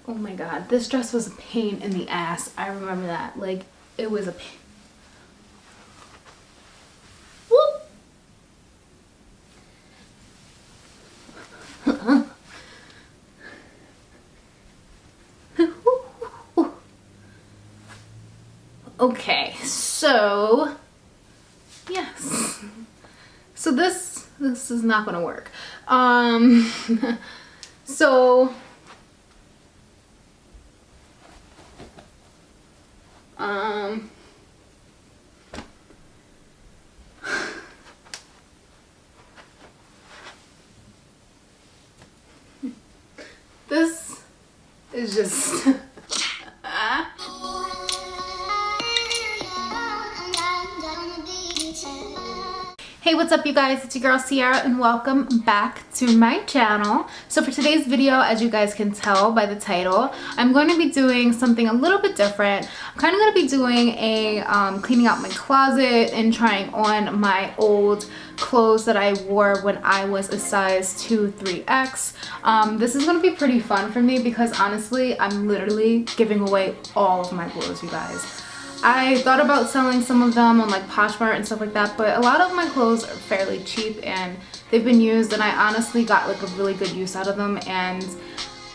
Oh my god, this dress was a pain in the ass. I remember that. Like, it was a pain. Okay, so yes. So this is not gonna work. So this is just Hey, what's up you guys? It's your girl Sierra and welcome back to my channel. So for today's video, as you guys can tell by the title, I'm going to be doing something a little bit different. I'm kind of going to be doing a cleaning out my closet and trying on my old clothes that I wore when I was a size 2 3X. This is going to be pretty fun for me because honestly, I'm literally giving away all of my clothes, you guys. I thought about selling some of them on like Poshmark and stuff like that, but a lot of my clothes are fairly cheap and they've been used, and I honestly got like a really good use out of them, and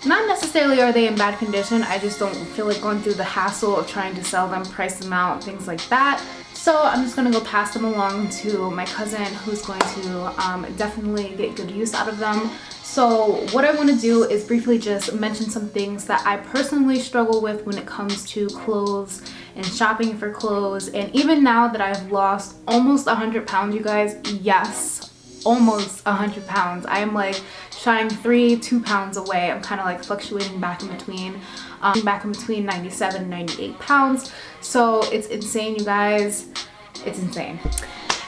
not necessarily are they in bad condition. I just don't feel like going through the hassle of trying to sell them, price them out, things like that. So I'm just gonna go pass them along to my cousin who's going to definitely get good use out of them. So what I want to do is briefly just mention some things that I personally struggle with when it comes to clothes and shopping for clothes. And even now that I've lost almost 100 pounds, you guys, yes, almost 100 pounds. I am like shying 2 pounds away. I'm kind of like fluctuating back in between 97 and 98 pounds. So it's insane, you guys. It's insane.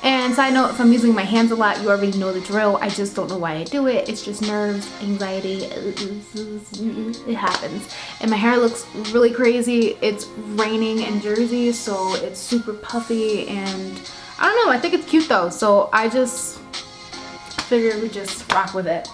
And side note, if I'm using my hands a lot, you already know the drill. I just don't know why I do it. It's just nerves, anxiety. It happens. And my hair looks really crazy. It's raining in Jersey, so it's super puffy, and I don't know. I think it's cute though. So I just figured we just rock with it.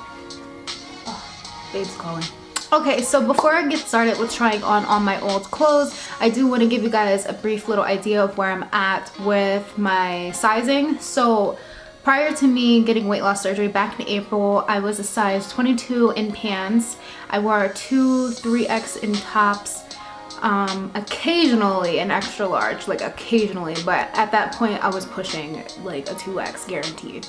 Oh, babe's calling. Okay, so before I get started with trying on my old clothes, I do want to give you guys a brief little idea of where I'm at with my sizing. So prior to me getting weight loss surgery back in April, I was a size 22 in pants. I wore a 2 3X in tops, occasionally an extra large, like occasionally, but at that point I was pushing like a 2X guaranteed.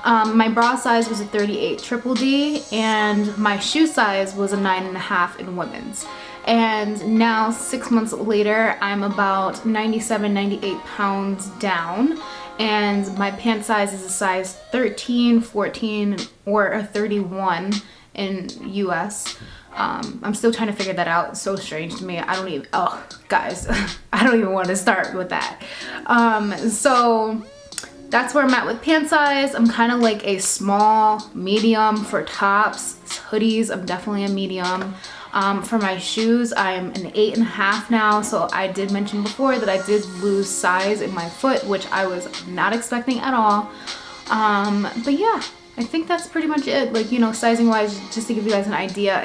My bra size was a 38 triple D, and my shoe size was a 9.5 in women's. And now 6 months later, I'm about 97, 98 pounds down, and my pant size is a size 13, 14, or a 31 in US. I'm still trying to figure that out. It's so strange to me. I don't even, oh guys, I don't even want to start with that. So that's where I'm at with pant size. I'm kind of like a small, medium for tops. Hoodies, I'm definitely a medium. For my shoes, I'm an 8.5 now. So I did mention before that I did lose size in my foot, which I was not expecting at all. But yeah, I think that's pretty much it. Like, you know, sizing wise, just to give you guys an idea.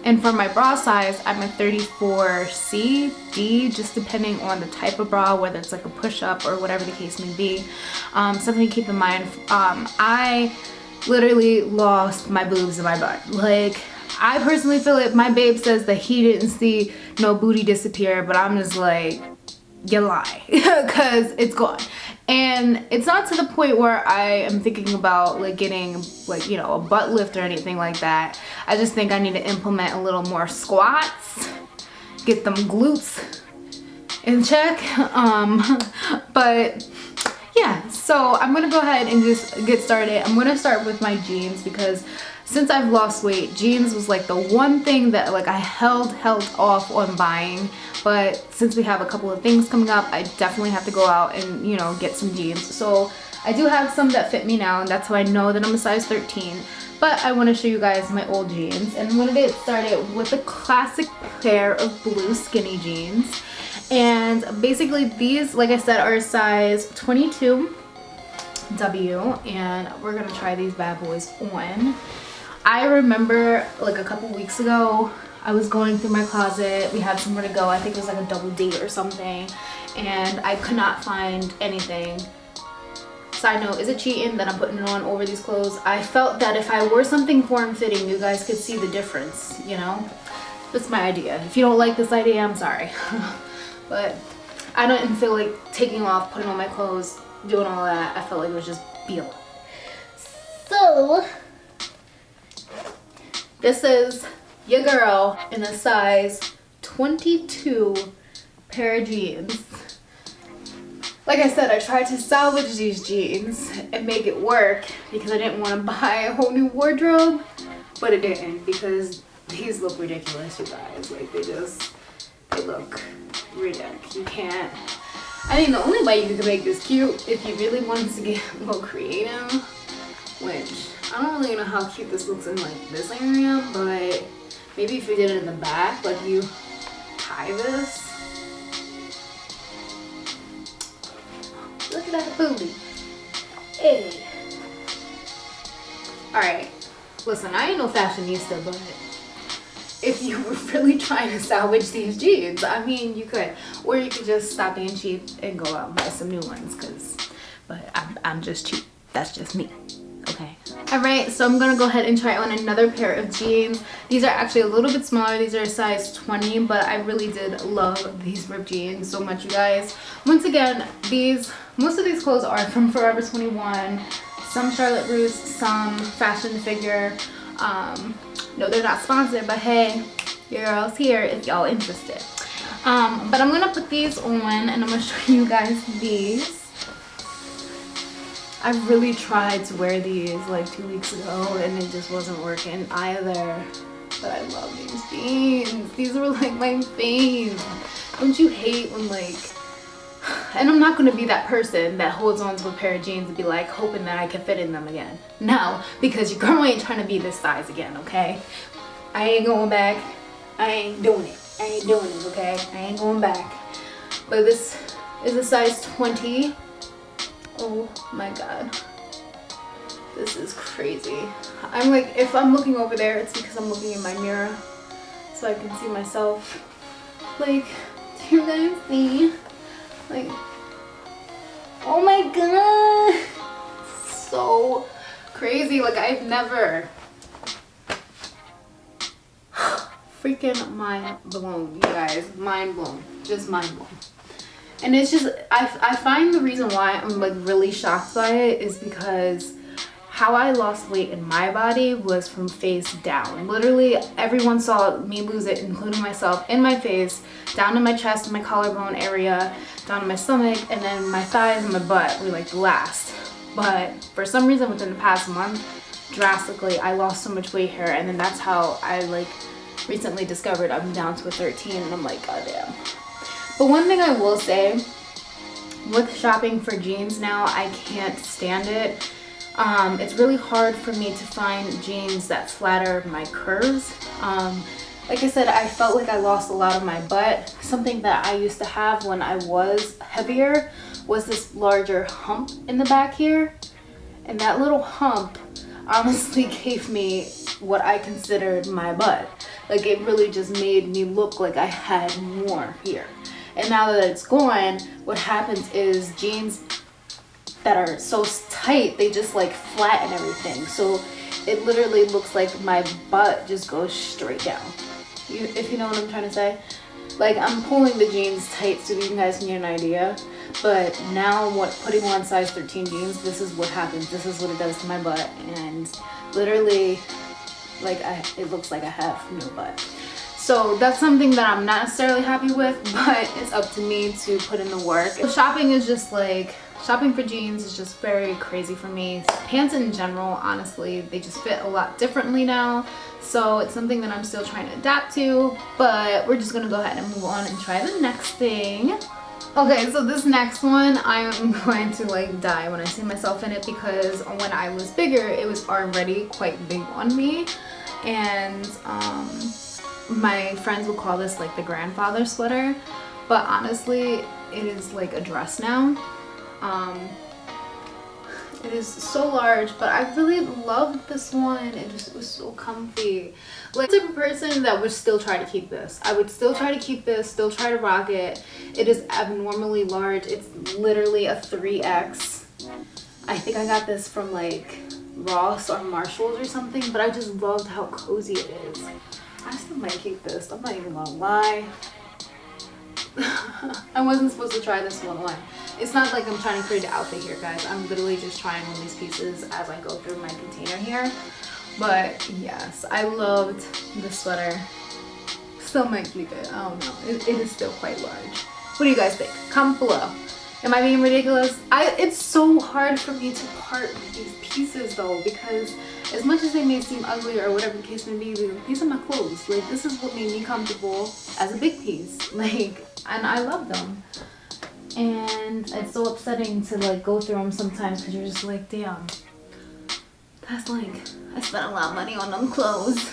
And for my bra size, I'm a 34C, D, just depending on the type of bra, whether it's like a push-up or whatever the case may be. Something to keep in mind, I literally lost my boobs and my butt. Like, I personally feel like my babe says that he didn't see no booty disappear, but I'm just like, you lie, because it's gone. And it's not to the point where I am thinking about like getting like, you know, a butt lift or anything like that. I just think I need to implement a little more squats, get them glutes in check. But yeah, so I'm gonna go ahead and just get started. I'm gonna start with my jeans because since I've lost weight, jeans was like the one thing that like I held off on buying. But since we have a couple of things coming up, I definitely have to go out and, you know, get some jeans. So I do have some that fit me now, and that's how I know that I'm a size 13. But I want to show you guys my old jeans. And I'm going to get started with a classic pair of blue skinny jeans. And basically these, like I said, are a size 22W. And we're going to try these bad boys on. I remember like a couple weeks ago, I was going through my closet. We had somewhere to go. I think it was like a double date or something. And I could not find anything. Side note, is it cheating that I'm putting it on over these clothes? I felt that if I wore something form-fitting, you guys could see the difference, you know? That's my idea. If you don't like this idea, I'm sorry. But I didn't feel like taking off, putting on my clothes, doing all that. I felt like it was just be So, this is your girl in a size 22 pair of jeans. Like I said, I tried to salvage these jeans and make it work because I didn't want to buy a whole new wardrobe, but it didn't because these look ridiculous, you guys. Like they look ridiculous. You can't. I think the only way you can make this cute if you really wanted to get a little creative, which I don't really know how cute this looks in like this area, but maybe if you did it in the back, like you tie this. Look at that booty. Hey. Alright. Listen, I ain't no fashionista, but if you were really trying to salvage these jeans, I mean, you could. Or you could just stop being cheap and go out and buy some new ones, but I'm just cheap. That's just me. Okay. Alright, so I'm gonna go ahead and try on another pair of jeans. These are actually a little bit smaller. These are a size 20, but I really did love these ripped jeans so much, you guys. Once again, most of these clothes are from Forever 21, some Charlotte Russe, some Fashion Figure. No, they're not sponsored, but hey, your girl's here if y'all interested. But I'm gonna put these on and I'm gonna show you guys these. I really tried to wear these like 2 weeks ago and it just wasn't working either. But I love these jeans. These were like my fave. Don't you hate when like, and I'm not going to be that person that holds on to a pair of jeans and be like hoping that I can fit in them again. No, because your girl ain't trying to be this size again, okay? I ain't going back. I ain't doing it. I ain't doing it, okay? I ain't going back. But this is a size 20. Oh my god. This is crazy. I'm like, if I'm looking over there, it's because I'm looking in my mirror so I can see myself. Like, do you guys see? Like, oh my god. So crazy. Like, I've never freaking mind blown, you guys. Mind blown. Just mind blown. And it's just, I find the reason why I'm like really shocked by it is because how I lost weight in my body was from face down. Literally everyone saw me lose it, including myself, in my face, down to my chest, my collarbone area, down to my stomach, and then my thighs and my butt were like the last. But for some reason within the past month, drastically, I lost so much weight here, and then that's how I like recently discovered I'm down to a 13, and I'm like, god damn. But one thing I will say, with shopping for jeans now, I can't stand it. It's really hard for me to find jeans that flatter my curves. Like I said, I felt like I lost a lot of my butt. Something that I used to have when I was heavier was this larger hump in the back here. And that little hump honestly gave me what I considered my butt. Like, it really just made me look like I had more here. And now that it's gone, what happens is jeans that are so tight, they just like flatten everything. So it literally looks like my butt just goes straight down. If you know what I'm trying to say. Like, I'm pulling the jeans tight so you guys can get an idea. But now putting on size 13 jeans, this is what happens. This is what it does to my butt. And literally, like, it looks like I have no butt. So that's something that I'm not necessarily happy with, but it's up to me to put in the work. So shopping is just like, shopping for jeans is just very crazy for me. Pants in general, honestly, they just fit a lot differently now. So it's something that I'm still trying to adapt to, but we're just gonna go ahead and move on and try the next thing. Okay, so this next one, I'm going to like die when I see myself in it because when I was bigger, it was already quite big on me. And my friends would call this like the grandfather sweater, but honestly, it is like a dress now. It is so large, but I really loved this one. It was so comfy. Like, I'm the type of person that would still try to keep this. I would still try to keep this, still try to rock it. It is abnormally large. It's literally a 3X. I think I got this from like Ross or Marshalls or something, but I just loved how cozy it is. I still might keep this. I'm not even gonna lie. I wasn't supposed to try this one on. It's not like I'm trying to create an outfit here, guys. I'm literally just trying on these pieces as I go through my container here. But yes, I loved this sweater. Still might keep it. I don't know. It is still quite large. What do you guys think? Comment below. Am I being ridiculous? It's so hard for me to part with these pieces though, because as much as they may seem ugly or whatever the case may be, these are my clothes. Like, this is what made me comfortable as a big piece. Like, and I love them. And it's so upsetting to like go through them sometimes because you're just like, damn, that's like, I spent a lot of money on them clothes.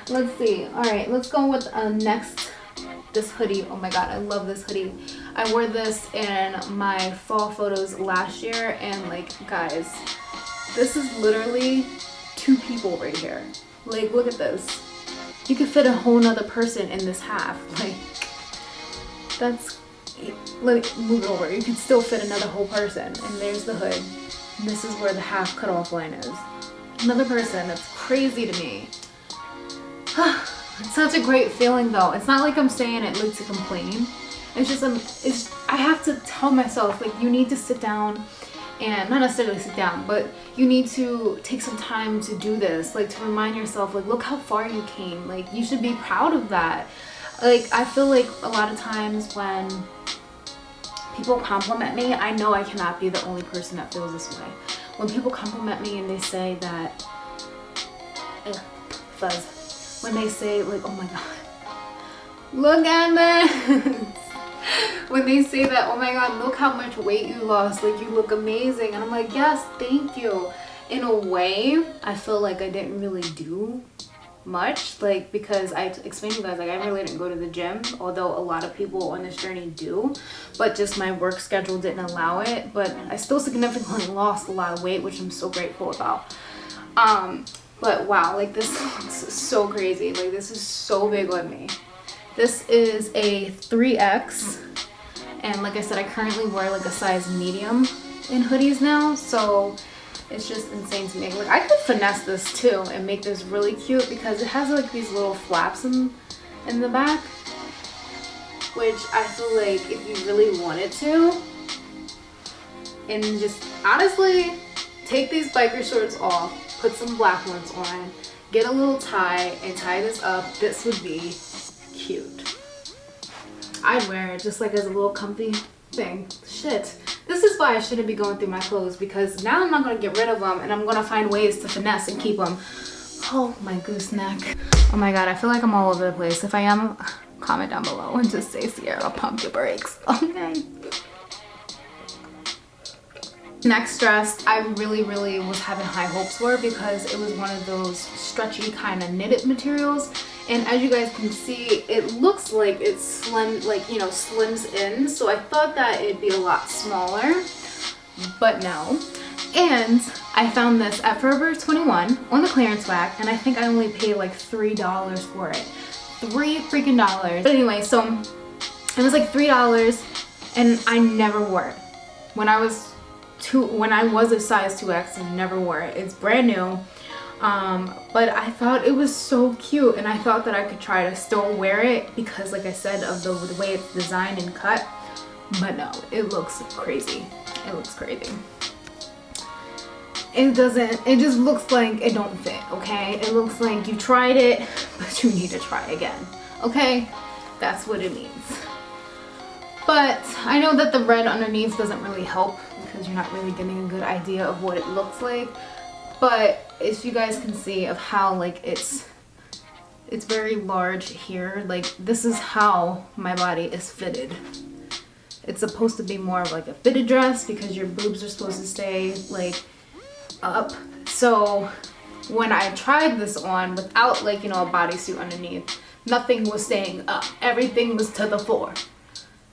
Let's see. All right, let's go with next, this hoodie. Oh my god, I love this hoodie. I wore this in my fall photos last year, and like, guys, this is literally 2 people right here. Like, look at this. You could fit a whole nother person in this half. Like, that's, let me move it over. You could still fit another whole person. And there's the hood. And this is where the half cutoff line is. Another person. That's crazy to me. It's such a great feeling though. It's not like I'm saying it like to complain. It's just, I have to tell myself, like, you need to sit down and not necessarily sit down, but you need to take some time to do this, like, to remind yourself, like, look how far you came. Like, you should be proud of that. Like, I feel like a lot of times when people compliment me, I know I cannot be the only person that feels this way. When people compliment me and they say that, fuzz, when they say like, oh my god, look at this. When they say that, oh my god, look how much weight you lost, like, you look amazing. And I'm like, yes, thank you. In a way, I feel like I didn't really do much, like, because I explained to you guys, like, I really didn't go to the gym, although a lot of people on this journey do, but just my work schedule didn't allow it. But I still significantly lost a lot of weight, which I'm so grateful about. But wow, like, this looks so crazy. Like, this is so big on me. This is a 3X, and like I said, I currently wear like a size medium in hoodies now, so it's just insane to me. Like, I could finesse this too and make this really cute because it has like these little flaps in the back, which I feel like if you really wanted to, and just honestly take these biker shorts off, put some black ones on, get a little tie and tie this up, this would be cute. I'd wear it just like as a little comfy thing. Shit. This is why I shouldn't be going through my clothes, because now I'm not going to get rid of them and I'm going to find ways to finesse and keep them. Oh, my gooseneck. Oh my god, I feel like I'm all over the place. If I am, comment down below and just say, Sierra, pump your brakes. Okay. Next dress, I really was having high hopes for because it was one of those stretchy kind of knitted materials. And as you guys can see, it looks like it's slim, like, you know, slims in. So I thought that it'd be a lot smaller, but no. And I found this at Forever 21 on the clearance rack, and I think I only paid like $3 for it. $3 freaking dollars. But anyway, so it was like $3, and I never wore it. When I was a size 2X, I never wore it. It's brand new. But I thought it was so cute, and I thought that I could try to still wear it because, like I said, of the way it's designed and cut. But no, it looks crazy. It looks crazy. It just looks like it don't fit, okay? It looks like you tried it, but you need to try again, okay? That's what it means. But I know that the red underneath doesn't really help because you're not really getting a good idea of what it looks like. But if you guys can see of how, like, it's very large here, like, this is how my body is fitted. It's supposed to be more of like a fitted dress because your boobs are supposed to stay like up. So when I tried this on without, like, you know, a bodysuit underneath, nothing was staying up. Everything was to the floor.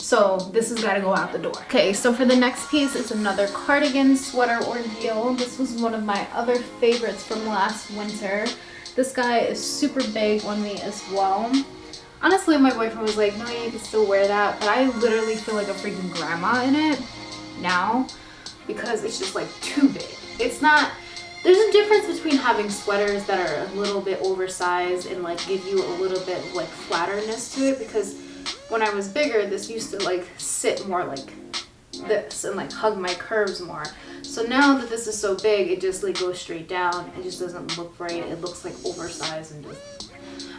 So this has got to go out the door. Okay, so for the next piece, it's another cardigan sweater ordeal. This was one of my other favorites from last winter. This guy is super big on me as well. Honestly, my boyfriend was like, no, you can still wear that, but I literally feel like a freaking grandma in it now because it's just like too big. It's not, there's a difference between having sweaters that are a little bit oversized and like give you a little bit of like flatterness to it, because when I was bigger, this used to like sit more like this and like hug my curves more. So now that this is so big, it just like goes straight down. It just doesn't look right. It looks like oversized and just,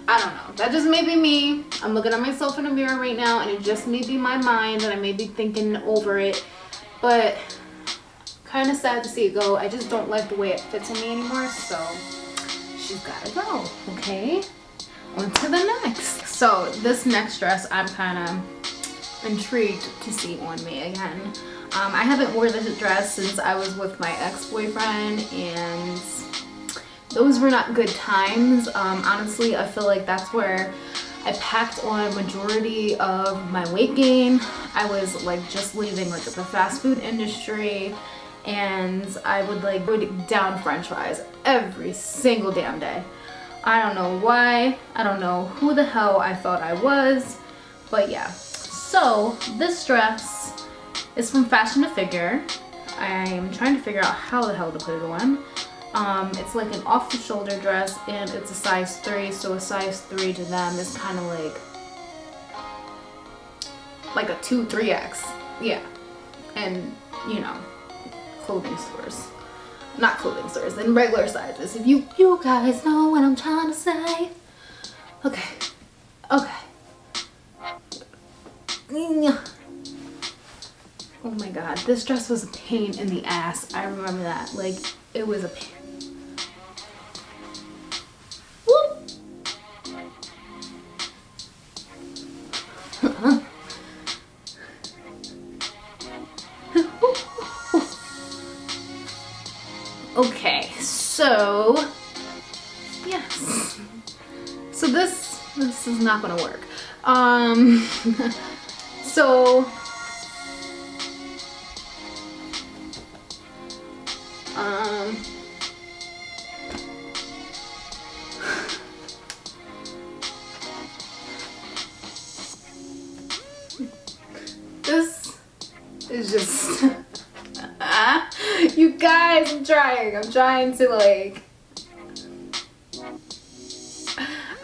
I don't know. That just may be me. I'm looking at myself in a mirror right now and it just may be my mind and I may be thinking over it, but kind of sad to see it go. I just don't like the way it fits on me anymore, so she's gotta go. Okay, on to the next. So this next dress I'm kind of intrigued to see on me again. I haven't worn this dress since I was with my ex-boyfriend and those were not good times. Honestly, I feel like that's where I packed on majority of my weight gain. I was like just leaving like the fast food industry and I would like go down french fries every single damn day. I don't know why. I don't know who the hell I thought I was, but yeah. So this dress is from Fashion to Figure. I am trying to figure out how the hell to put it on. It's like an off-the-shoulder dress and it's a size 3, so a size 3 to them is kind of like a 2, 3X. Yeah. And, you know, clothing stores. Not clothing stores, in regular sizes. If you guys know what I'm trying to say. Okay. Okay. Oh my god, this dress was a pain in the ass. I remember that. Like, it was a pain. Okay, so yes. So this is not gonna work. So this is just you guys, I'm trying to like,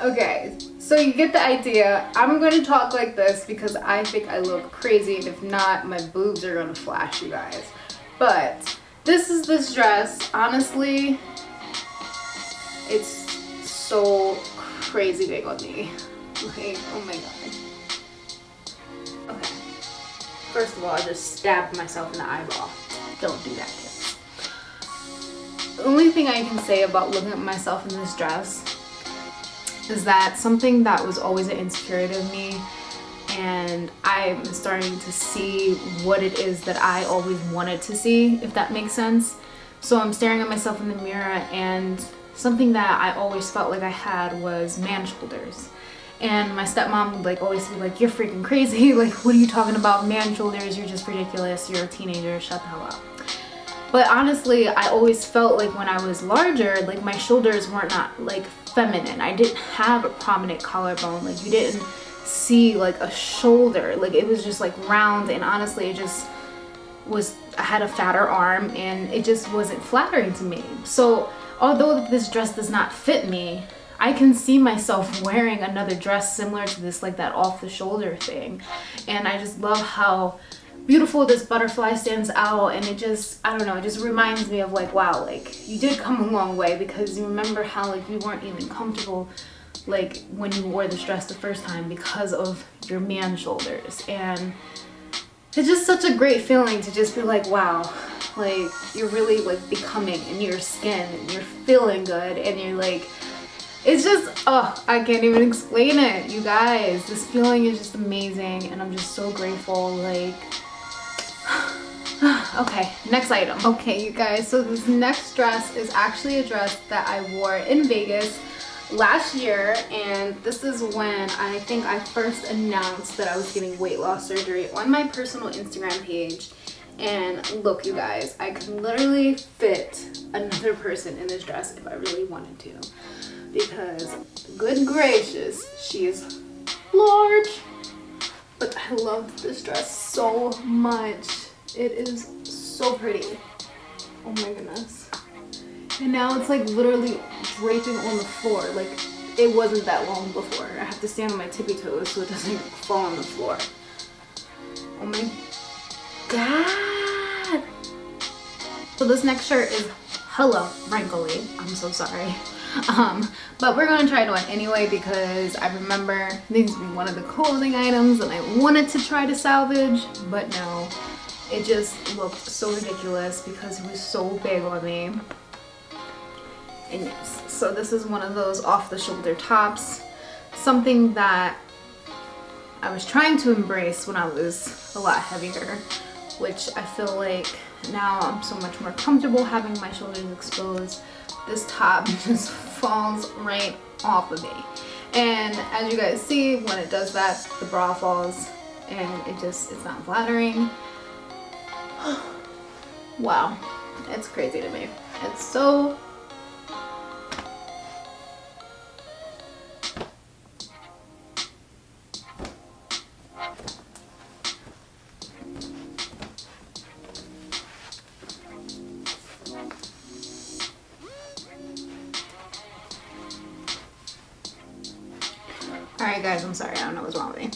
okay, so you get the idea. I'm going to talk like this because I think I look crazy, and if not, my boobs are going to flash, you guys. But this is this dress. Honestly, it's so crazy big on me. Like, oh my god. Okay. First of all, I just stabbed myself in the eyeball. Don't do that, kids. The only thing I can say about looking at myself in this dress is that something that was always an insecurity of me, and I'm starting to see what it is that I always wanted to see, if that makes sense. So I'm staring at myself in the mirror, and something that I always felt like I had was man shoulders. And my stepmom would like always be like, you're freaking crazy, like what are you talking about, man shoulders, you're just ridiculous, you're a teenager, shut the hell up. But honestly, I always felt like when I was larger, like my shoulders weren't not like feminine. I didn't have a prominent collarbone, like you didn't see like a shoulder, like it was just like round, and honestly it just was, I had a fatter arm and it just wasn't flattering to me. So although this dress does not fit me, I can see myself wearing another dress similar to this, like that off the shoulder thing. And I just love how beautiful this butterfly stands out, and it just, I don't know, it just reminds me of like, wow, like you did come a long way, because you remember how like you weren't even comfortable like when you wore this dress the first time because of your man shoulders. And it's just such a great feeling to just be like, wow, like you're really like becoming in your skin and you're feeling good, and you're like, it's just, oh, I can't even explain it, you guys. This feeling is just amazing, and I'm just so grateful. Like, okay, next item. Okay, you guys, so this next dress is actually a dress that I wore in Vegas. last year, and this is when I think I first announced that I was getting weight loss surgery on my personal Instagram page. And look, you guys, I can literally fit another person in this dress if I really wanted to, because good gracious, she is large. But I love this dress so much. It is so pretty. Oh my goodness. And now it's like literally draping on the floor. Like, it wasn't that long before. I have to stand on my tippy toes so it doesn't fall on the floor. Oh my god. So this next shirt is hella wrinkly. I'm so sorry. But we're gonna try it on anyway because I remember these would be one of the clothing items and I wanted to try to salvage, but no, it just looked so ridiculous because it was so big on me. And yes, so this is one of those off the shoulder tops, something that I was trying to embrace when I was a lot heavier, which I feel like now I'm so much more comfortable having my shoulders exposed. This top just falls right off of me. And as you guys see, when it does that, the bra falls and it's not flattering. Wow, it's crazy to me. It's so Alright guys, I'm sorry, I don't know what's wrong with me.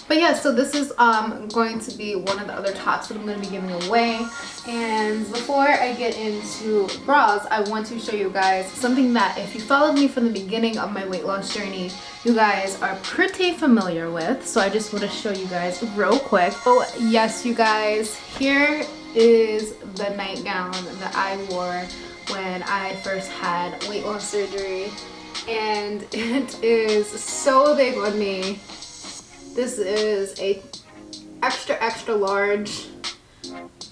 But yeah, so this is going to be one of the other tops that I'm going to be giving away. And before I get into bras, I want to show you guys something that if you followed me from the beginning of my weight loss journey, you guys are pretty familiar with. So I just want to show you guys real quick. Oh yes, you guys, here is the nightgown that I wore when I first had weight loss surgery. And it is so big on me. This is a extra large.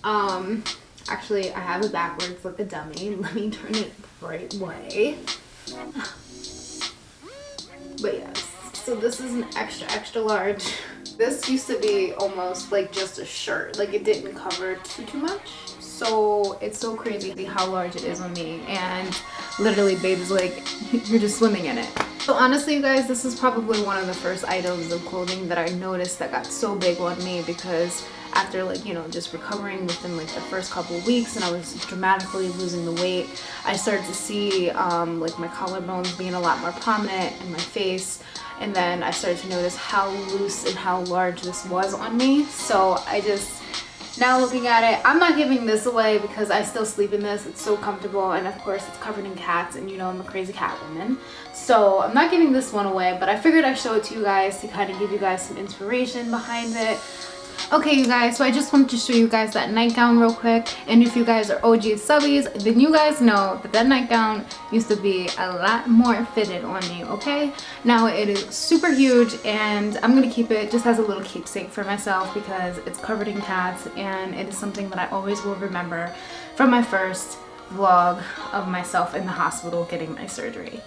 Actually I have it backwards like a dummy. Let me turn it the right way. But yes, so this is an extra large. This used to be almost like just a shirt, like it didn't cover too much. So it's so crazy how large it is on me, and literally babe's like, you're just swimming in it. So honestly you guys, this is probably one of the first items of clothing that I noticed that got so big on me, because after like, you know, just recovering within like the first couple of weeks and I was dramatically losing the weight, I started to see like my collarbones being a lot more prominent in my face, and then I started to notice how loose and how large this was on me. So I just, now looking at it, I'm not giving this away because I still sleep in this. It's so comfortable, and of course it's covered in cats, and you know I'm a crazy cat woman. So I'm not giving this one away, but I figured I'd show it to you guys to kind of give you guys some inspiration behind it. Okay you guys, so I just wanted to show you guys that nightgown real quick, and if you guys are OG subbies, then you guys know that that nightgown used to be a lot more fitted on me, okay? Now it is super huge, and I'm gonna keep it just as a little keepsake for myself because it's covered in cats, and it is something that I always will remember from my first vlog of myself in the hospital getting my surgery.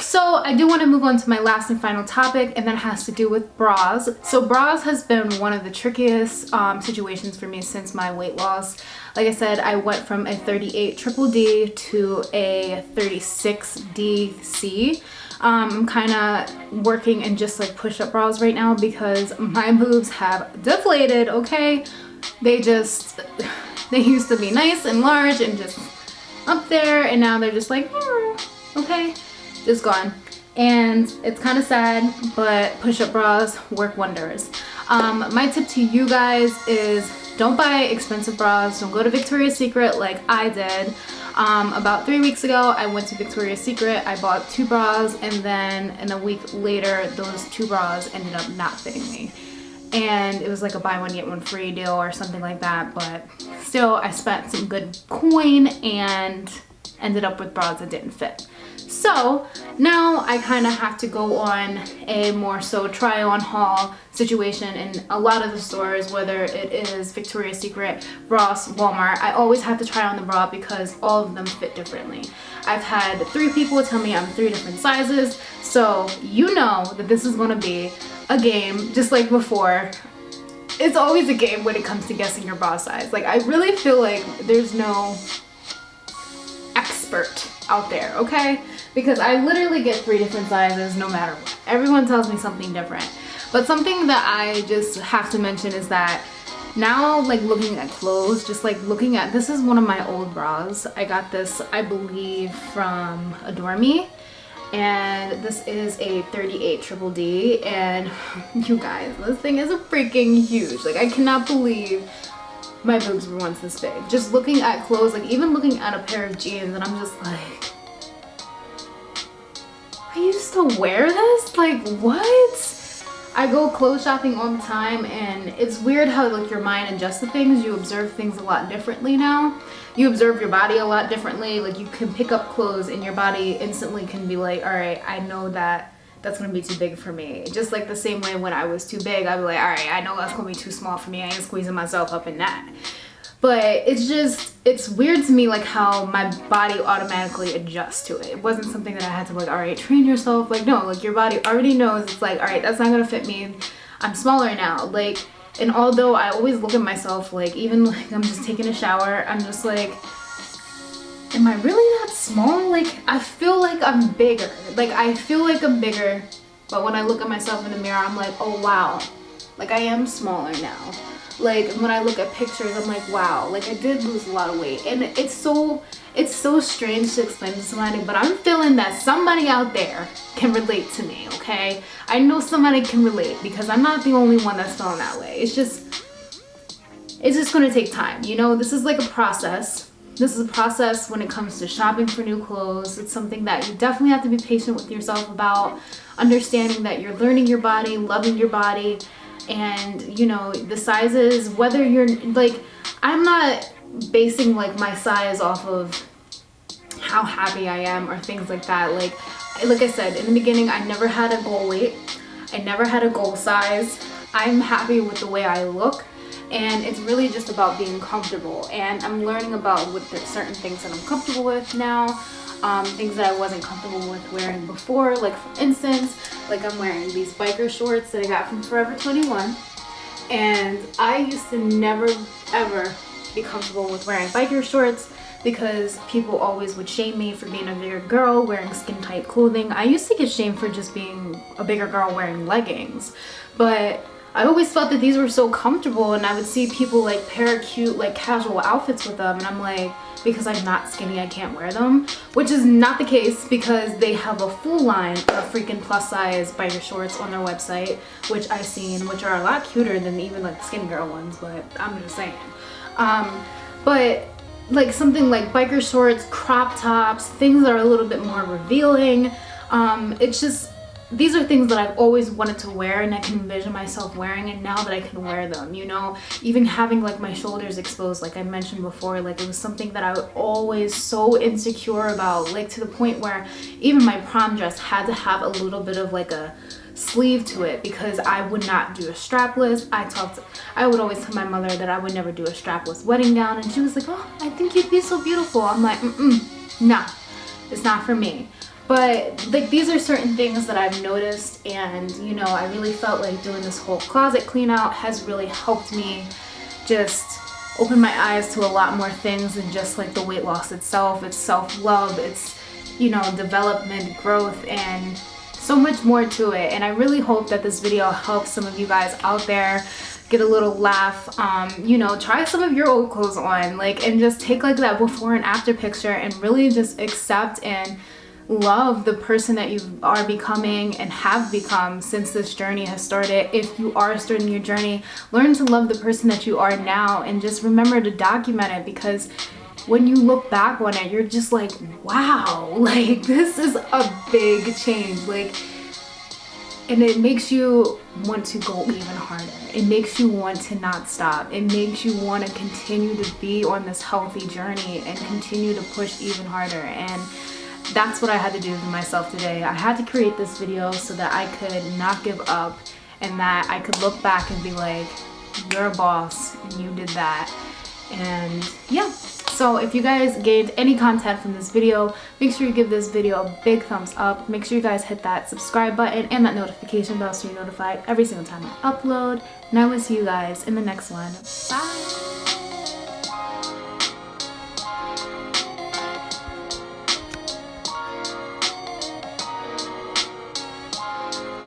So I do want to move on to my last and final topic, and that has to do with bras. So bras has been one of the trickiest situations for me since my weight loss. Like I said, I went from a 38 triple D to a 36 DC. I'm kind of working in just like push-up bras right now because my boobs have deflated, okay? They used to be nice and large and just up there, and now they're just like, okay, just gone. And it's kind of sad, but push-up bras work wonders. My tip to you guys is don't buy expensive bras. Don't go to Victoria's Secret like I did. About 3 weeks ago, I went to Victoria's Secret. I bought 2 bras, and then in a week later, those 2 bras ended up not fitting me. And it was like a buy one get one free deal or something like that, but still I spent some good coin and ended up with bras that didn't fit. So now I kind of have to go on a more so try on haul situation in a lot of the stores, whether it is Victoria's Secret, Ross, Walmart. I always have to try on the bra because all of them fit differently. I've had 3 people tell me I'm 3 different sizes, so you know that this is going to be a game just like before. It's always a game when it comes to guessing your bra size. Like, I really feel like there's no expert out there, okay? Because I literally get 3 different sizes no matter what. Everyone tells me something different. But something that I just have to mention is that now, like, looking at clothes, just like looking at, this is one of my old bras. I got this, I believe, from Adore Me. And this is a 38 Triple D. And you guys, this thing is freaking huge. Like, I cannot believe my boobs were once this big. Just looking at clothes, like even looking at a pair of jeans, and I'm just like, I used to wear this? Like, what? I go clothes shopping all the time, and it's weird how like your mind adjusts to things. You observe things a lot differently now. You observe your body a lot differently. Like, you can pick up clothes and your body instantly can be like, all right, I know that that's gonna be too big for me. Just like the same way when I was too big, I'd be like, all right, I know that's gonna be too small for me. I ain't squeezing myself up in that. But it's just, it's weird to me like how my body automatically adjusts to it. It wasn't something that I had to like, all right, train yourself. Like, no, like your body already knows. It's like, all right, that's not gonna fit me. I'm smaller now. Like, and although I always look at myself, like even like I'm just taking a shower, I'm just like, am I really that small? Like, I feel like I'm bigger. Like, I feel like I'm bigger, but when I look at myself in the mirror, I'm like, oh wow, like I am smaller now. Like, when I look at pictures, I'm like, wow, like I did lose a lot of weight. And it's so strange to explain to somebody, but I'm feeling that somebody out there can relate to me, okay? I know somebody can relate because I'm not the only one that's feeling that way. It's just gonna take time, you know? This is like a process. This is a process when it comes to shopping for new clothes. It's something that you definitely have to be patient with yourself about, understanding that you're learning your body, loving your body, and you know, the sizes, whether you're like, I'm not basing like my size off of how happy I am or things like that. Like I said in the beginning, I never had a goal weight. I never had a goal size. I'm happy with the way I look. And it's really just about being comfortable, and I'm learning about what certain things that I'm comfortable with now, things that I wasn't comfortable with wearing before. Like, for instance, like I'm wearing these biker shorts that I got from Forever 21, and I used to never ever be comfortable with wearing biker shorts because people always would shame me for being a bigger girl wearing skin tight clothing. I used to get shamed for just being a bigger girl wearing leggings, but I always felt that these were so comfortable, and I would see people like pair cute like casual outfits with them, and I'm like, because I'm not skinny, I can't wear them, which is not the case because they have a full line of freaking plus size biker shorts on their website, which I've seen, which are a lot cuter than even like the skinny girl ones, but I'm just saying. But like something like biker shorts, crop tops, things that are a little bit more revealing, it's just, these are things that I've always wanted to wear, and I can envision myself wearing, and now that I can wear them, you know, even having like my shoulders exposed, like I mentioned before, like it was something that I was always so insecure about, like to the point where even my prom dress had to have a little bit of like a sleeve to it because I would not do a strapless. I would always tell my mother that I would never do a strapless wedding gown, and she was like, oh, I think you'd be so beautiful. I'm like, nah, it's not for me. But like, these are certain things that I've noticed, and you know, I really felt like doing this whole closet clean out has really helped me just open my eyes to a lot more things than just like the weight loss itself. It's self-love, it's, you know, development, growth, and so much more to it. And I really hope that this video helps some of you guys out there get a little laugh. You know, try some of your old clothes on, like, and just take like that before and after picture and really just accept and love the person that you are becoming and have become since this journey has started. If you are starting your journey, learn to love the person that you are now, and just remember to document it, because when you look back on it, you're just like, wow, like this is a big change. Like, and it makes you want to go even harder. It makes you want to not stop. It makes you want to continue to be on this healthy journey and continue to push even harder. And that's what I had to do to myself today. I had to create this video so that I could not give up and that I could look back and be like, you're a boss and you did that. And yeah, so if you guys gained any content from this video, make sure you give this video a big thumbs up. Make sure you guys hit that subscribe button and that notification bell so you're notified every single time I upload. And I will see you guys in the next one. Bye!